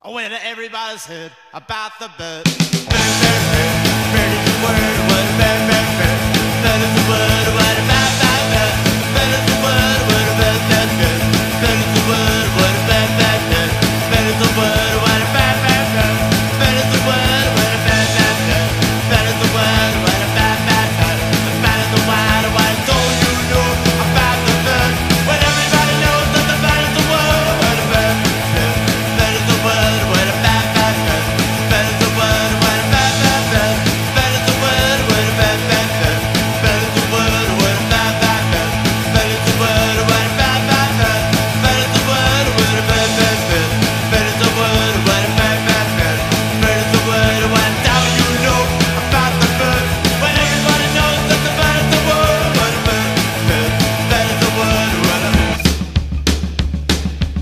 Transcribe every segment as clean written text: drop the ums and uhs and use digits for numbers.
When everybody's heard about the bird. Bird, bird, bird, bird is the word, what a bird, bird, bird. Bird is the word, what a bird, bird, bird. Bird is the word, what a bird, bird, bird. Bird is the word, what a bird, bird, bird. Bird is the word, what a bird, bird, bird. Bird is the word, what a bird, bird, bird. Bird is the word, what a bird, bird, bird. The bird is the word, what don't you know about the bird? When everybody knows that the bird is the word, what a bird, bird. Bird is the word, what a bird, bird, bird. Bird is the word, what a bird, bird, bird. Bird is the word, what a bird, bird, bird. Bird is the word, what a bird, bird, bird. Bird is the word, what a bird, bird, bird. Bird is the word, what a bird, bird, bird. Bird is the word, what a bird, bird, bird. Bird is the word, what don't you know about the bird? When everybody knows that the bird is the word, what a bird, bird. Bird is the word, what a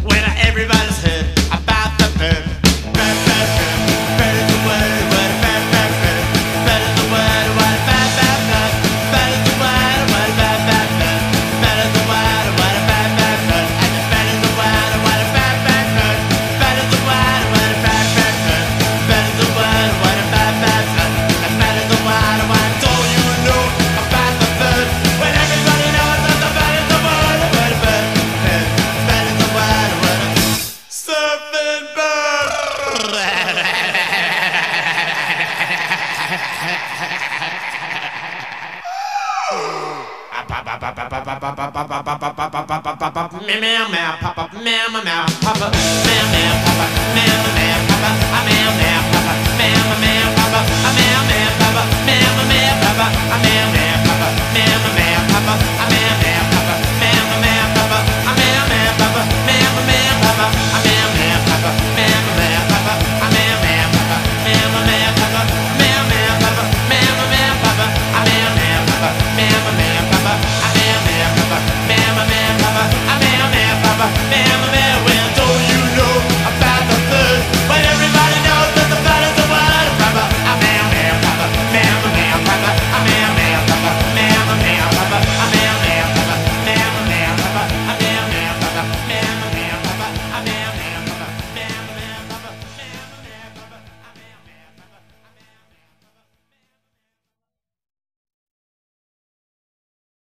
when everybody's heard about the bird. Bird, bird, bird. Bird is the word, what a bird, bird, bird. Bird is the word, what a bird, bird, bird. Bird is the word, what a bird, bird, bird. Bird is the word, what a bird, bird, bird. And the bird is the word, what a bird, bird, bird. Bird is the word, what a bird, bird, bird. Bird is the word, what a bird, bird, bird. And bird is the word, what don't you know about the bird? When everybody knows that the bird is the word, what a bird, bird. Bird is the word, what a surfing bird. Meow meow meow, papa, meow meow meow, papa, meow meow, papa, meow meow, papa, a meow meow, papa, meow meow, papa, a meow meow, papa, meow meow, papa, a meow meow, papa, meow meow, papa, a meow meow, papa, meow meow, papa, a meow meow, papa, meow meow, papa, a meow meow, papa, meow meow, papa, a meow meow, papa, meow meow, papa, meow meow, papa, meow meow, papa, a meow meow, papa, meow meow, papa, a meow meow, papa, meow meow, papa, a meow meow, papa, meow meow.